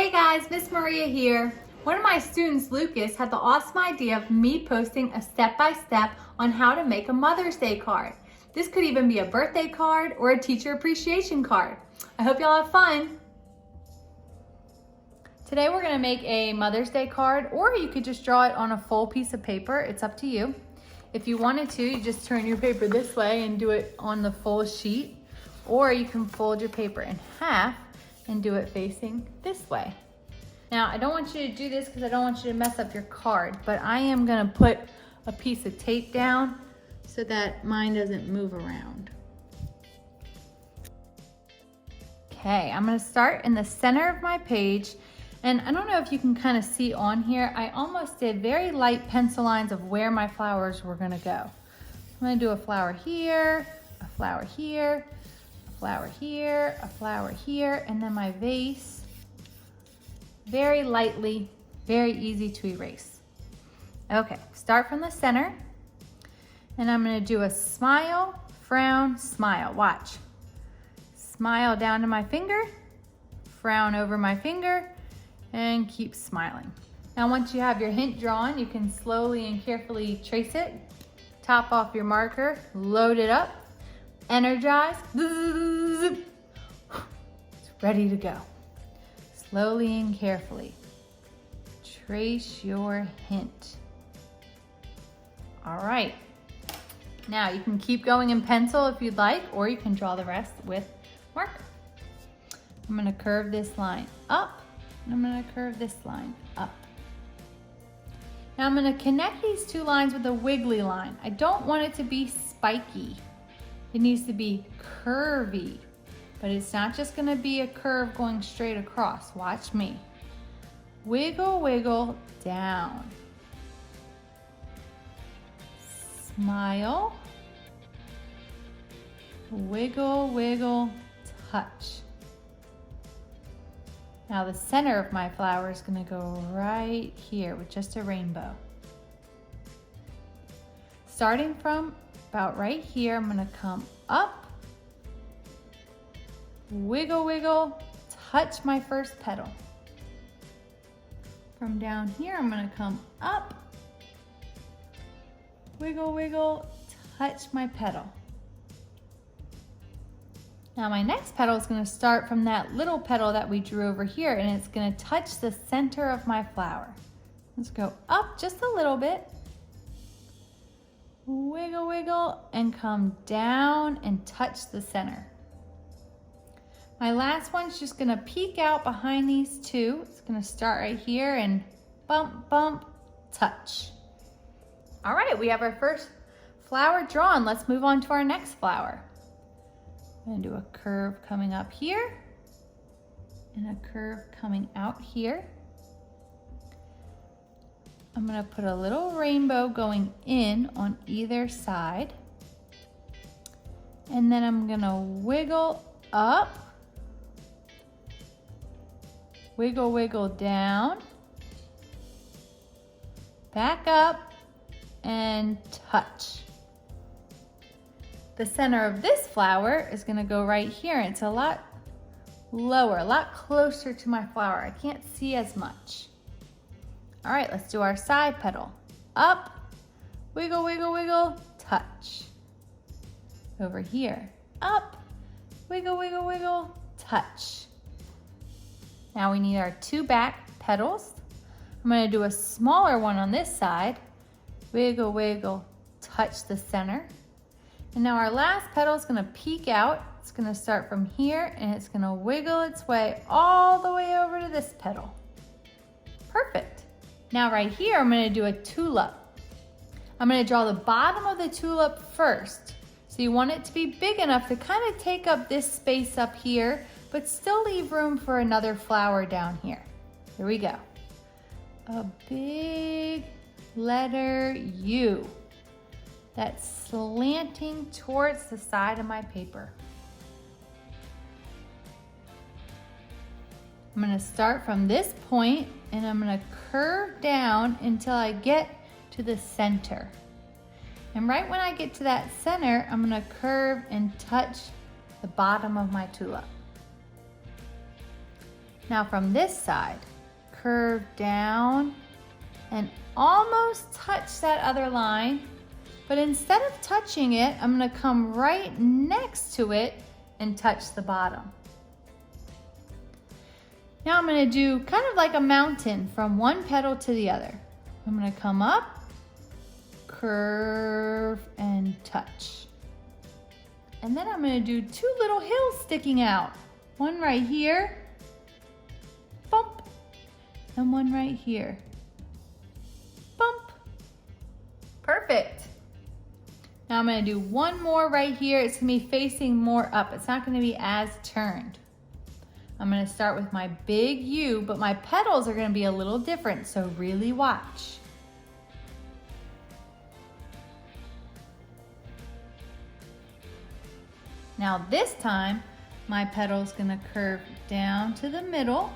Hey guys, Miss Maria here. One of my students, Lucas, had the awesome idea of me posting a step-by-step on how to make a Mother's Day card. This could even be a birthday card or a teacher appreciation card. I hope y'all have fun. Today we're gonna make a Mother's Day card, or you could just draw it on a full piece of paper. It's up to you. If you wanted to, you just turn your paper this way and do it on the full sheet, or you can fold your paper in half and do it facing this way. Now, I don't want you to do this because I don't want you to mess up your card, but I am gonna put a piece of tape down so that mine doesn't move around. Okay, I'm gonna start in the center of my page, and I don't know if you can kind of see on here, I almost did very light pencil lines of where my flowers were gonna go. I'm gonna do a flower here, a flower here, flower here, a flower here, and then my vase, very lightly, very easy to erase. Okay, start from the center, and I'm gonna do a smile, frown, smile. Watch. Smile down to my finger, frown over my finger, and keep smiling. Now once you have your hint drawn, you can slowly and carefully trace it, top off your marker, load it up, energize, it's ready to go. Slowly and carefully, trace your hint. All right, now you can keep going in pencil if you'd like, or you can draw the rest with marker. I'm gonna curve this line up, and I'm gonna curve this line up. Now I'm gonna connect these two lines with a wiggly line. I don't want it to be spiky. It needs to be curvy, but it's not just gonna be a curve going straight across. Watch me. Wiggle, wiggle, down. Smile. Wiggle, wiggle, touch. Now the center of my flower is gonna go right here with just a rainbow. Starting from about right here, I'm gonna come up, wiggle, wiggle, touch my first petal. From down here, I'm gonna come up, wiggle, wiggle, touch my petal. Now my next petal is gonna start from that little petal that we drew over here, and it's gonna touch the center of my flower. Let's go up just a little bit. Wiggle, wiggle, and come down and touch the center. My last one's just gonna peek out behind these two. It's gonna start right here and bump, bump, touch. All right, we have our first flower drawn. Let's move on to our next flower. I'm gonna do a curve coming up here and a curve coming out here. I'm gonna put a little rainbow going in on either side. And then I'm gonna wiggle up, wiggle, wiggle down, back up, and touch. The center of this flower is gonna go right here. It's a lot lower, a lot closer to my flower. I can't see as much. All right, let's do our side petal. Up, wiggle, wiggle, wiggle, touch. Over here, up, wiggle, wiggle, wiggle, touch. Now we need our two back petals. I'm gonna do a smaller one on this side. Wiggle, wiggle, touch the center. And now our last petal is gonna peek out. It's gonna start from here and it's gonna wiggle its way all the way over to this petal. Perfect. Now right here, I'm gonna do a tulip. I'm gonna draw the bottom of the tulip first. So you want it to be big enough to kind of take up this space up here, but still leave room for another flower down here. Here we go. A big letter U that's slanting towards the side of my paper. I'm gonna start from this point and I'm gonna curve down until I get to the center. And right when I get to that center, I'm gonna curve and touch the bottom of my tulip. Now from this side, curve down and almost touch that other line, but instead of touching it, I'm gonna come right next to it and touch the bottom. Now I'm gonna do kind of like a mountain from one petal to the other. I'm gonna come up, curve, and touch. And then I'm gonna do two little hills sticking out. One right here, bump, and one right here, bump. Perfect. Now I'm gonna do one more right here. It's gonna be facing more up. It's not gonna be as turned. I'm gonna start with my big U, but my petals are gonna be a little different, so really watch. Now this time, my petal's gonna curve down to the middle,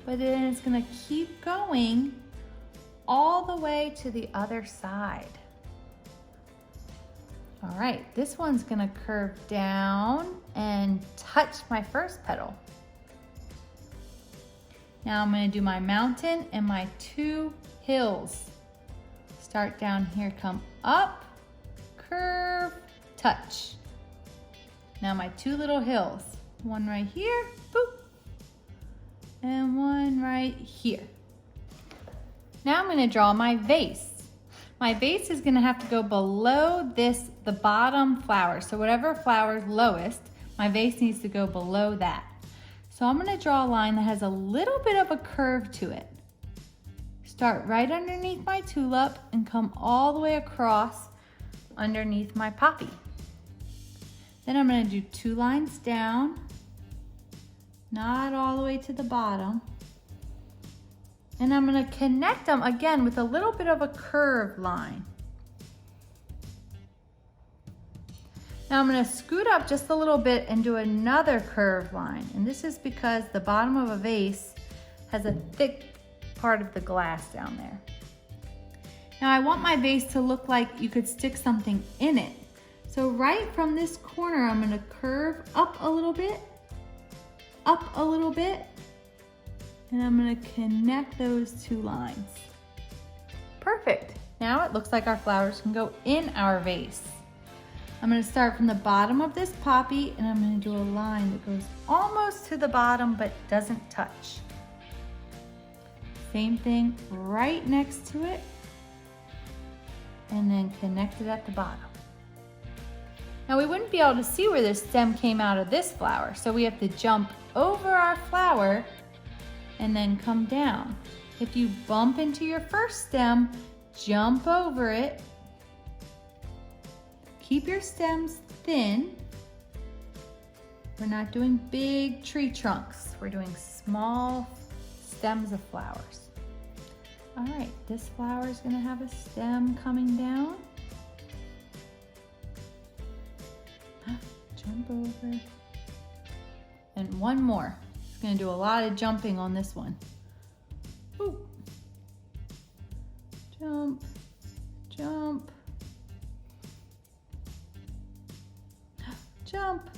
but then it's gonna keep going all the way to the other side. All right, this one's gonna curve down and touch my first petal. Now I'm gonna do my mountain and my two hills. Start down here, come up, curve, touch. Now my two little hills, one right here, boop, and one right here. Now I'm gonna draw my vase. My vase is gonna have to go below this, the bottom flower. So whatever flower is lowest, my vase needs to go below that. So I'm gonna draw a line that has a little bit of a curve to it. Start right underneath my tulip and come all the way across underneath my poppy. Then I'm gonna do two lines down, not all the way to the bottom. And I'm gonna connect them again with a little bit of a curved line. Now I'm gonna scoot up just a little bit and do another curved line. And this is because the bottom of a vase has a thick part of the glass down there. Now I want my vase to look like you could stick something in it. So right from this corner, I'm gonna curve up a little bit, and I'm gonna connect those two lines. Perfect. Now it looks like our flowers can go in our vase. I'm gonna start from the bottom of this poppy and I'm gonna do a line that goes almost to the bottom but doesn't touch. Same thing right next to it and then connect it at the bottom. Now we wouldn't be able to see where this stem came out of this flower, so we have to jump over our flower and then come down. If you bump into your first stem, jump over it. Keep your stems thin. We're not doing big tree trunks. We're doing small stems of flowers. All right, this flower is gonna have a stem coming down. Jump over. And one more. It's gonna do a lot of jumping on this one. Ooh. Jump, jump, jump,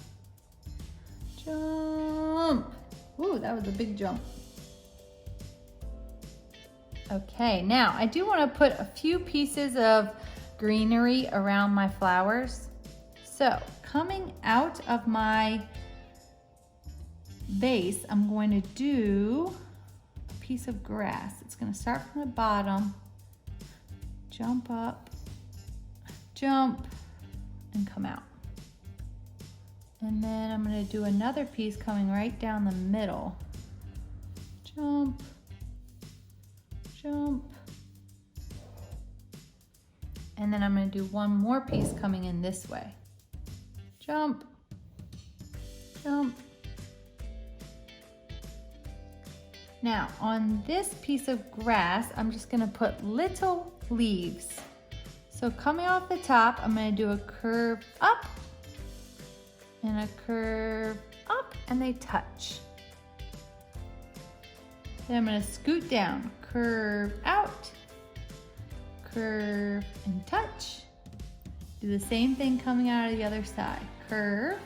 jump. Ooh, that was a big jump. Okay, now I do want to put a few pieces of greenery around my flowers. So coming out of my vase, I'm going to do a piece of grass. It's going to start from the bottom, jump up, jump, and come out. And then I'm going to do another piece coming right down the middle. Jump, jump. And then I'm going to do one more piece coming in this way. Jump, jump. Now on this piece of grass, I'm just gonna put little leaves. So coming off the top, I'm gonna do a curve up and a curve up, and they touch. Then I'm gonna scoot down, curve out, curve and touch. Do the same thing coming out of the other side. Curve,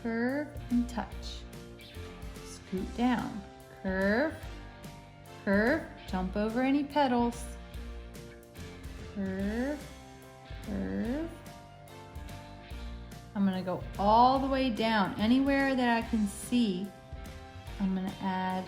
curve and touch. scoot down, curve, curve, jump over any petals, curve, curve. I'm gonna go all the way down. Anywhere that I can see, I'm gonna add.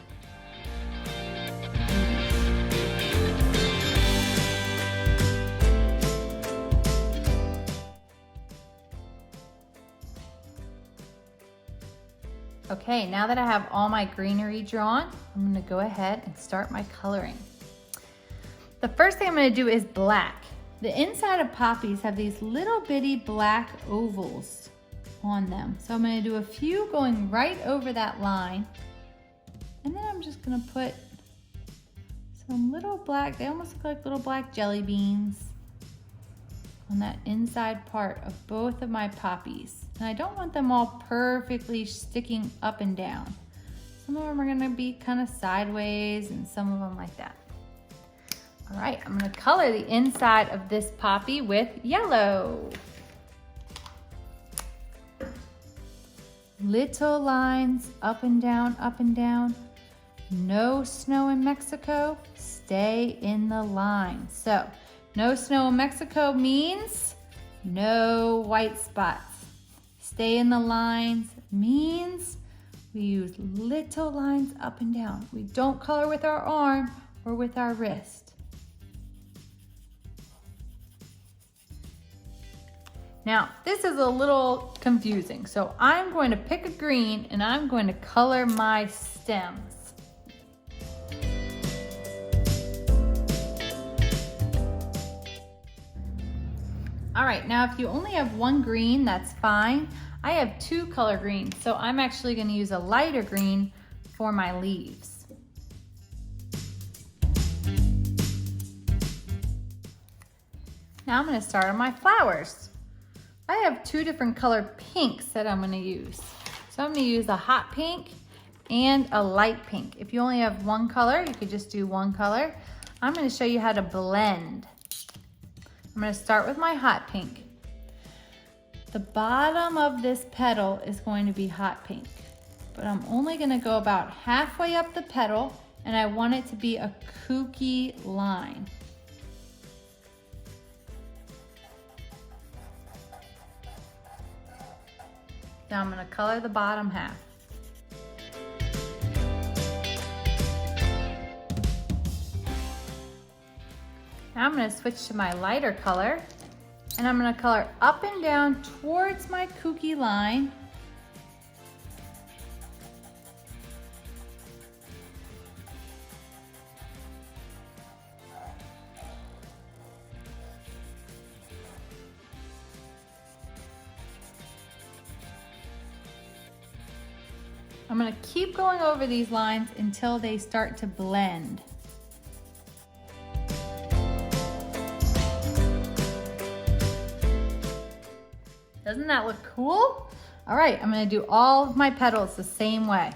Okay, now that I have all my greenery drawn, I'm gonna go ahead and start my coloring. The first thing I'm gonna do is black. The inside of poppies have these little bitty black ovals on them. So I'm gonna do a few going right over that line. And then I'm just gonna put some little black, they almost look like little black jelly beans on that inside part of both of my poppies. And I don't want them all perfectly sticking up and down. Some of them are gonna be kind of sideways and some of them like that. All right, I'm gonna color the inside of this poppy with yellow. Little lines up and down, up and down. No snow in Mexico, stay in the line. So, no snow in Mexico means no white spots. Stay in the lines means we use little lines up and down. We don't color with our arm or with our wrist. Now, this is a little confusing, so I'm going to pick a green and I'm going to color my stems. All right, now if you only have one green, that's fine. I have two color greens, so I'm actually going to use a lighter green for my leaves. Now I'm going to start on my flowers. I have two different color pinks that I'm gonna use. So I'm gonna use a hot pink and a light pink. If you only have one color, you could just do one color. I'm gonna show you how to blend. I'm gonna start with my hot pink. The bottom of this petal is going to be hot pink, but I'm only gonna go about halfway up the petal and I want it to be a kooky line. Now I'm gonna color the bottom half. Now I'm gonna switch to my lighter color and I'm gonna color up and down towards my kooky line. I'm gonna keep going over these lines until they start to blend. Doesn't that look cool? All right, I'm gonna do all of my petals the same way.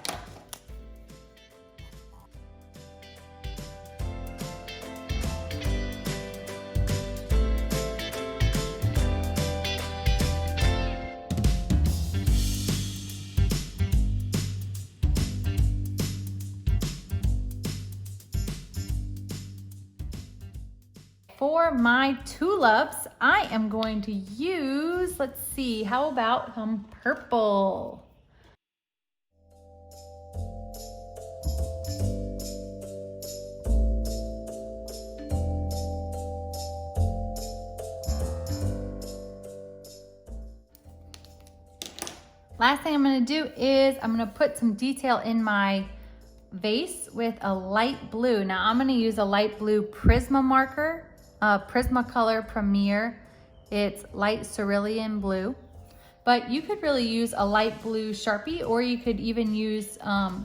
For my tulips, I am going to use, let's see, how about some purple? Last thing I'm gonna do is I'm gonna put some detail in my vase with a light blue. Now I'm gonna use a light blue Prisma marker. Prismacolor Premier. It's light cerulean blue, but you could really use a light blue Sharpie, or you could even use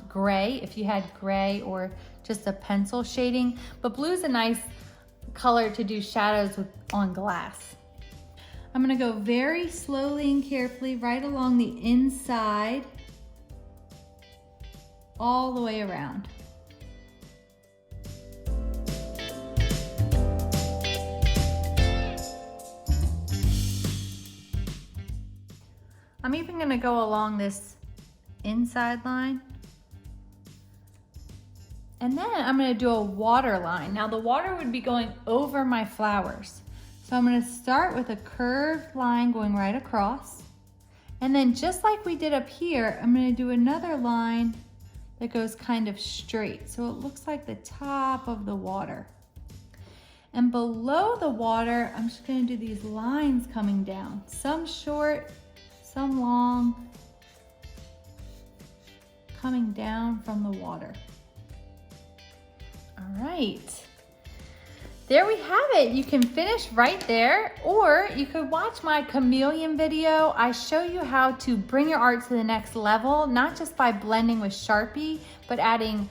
gray if you had gray or just a pencil shading. But blue is a nice color to do shadows with, on glass. I'm gonna go very slowly and carefully right along the inside, all the way around. I'm even gonna go along this inside line And then I'm gonna do a water line. Now the water would be going over my flowers. So I'm gonna start with a curved line going right across. And then just like we did up here, I'm gonna do another line that goes kind of straight. So it looks like the top of the water. And below the water, I'm just gonna do these lines coming down. Some short, some long, coming down from the water. All right, there we have it. You can finish right there, or you could watch my chameleon video. I show you how to bring your art to the next level, not just by blending with Sharpie, but adding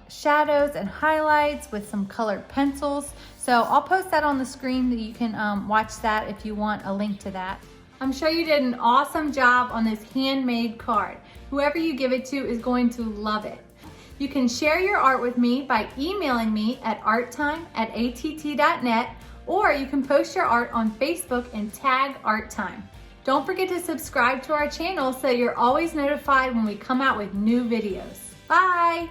shadows and highlights with some colored pencils. So I'll post that on the screen that you can watch that if you want a link to that. I'm sure you did an awesome job on this handmade card. Whoever you give it to is going to love it. You can share your art with me by emailing me at arttime@att.net, or you can post your art on Facebook and tag Art Time. Don't forget to subscribe to our channel so you're always notified when we come out with new videos. Bye!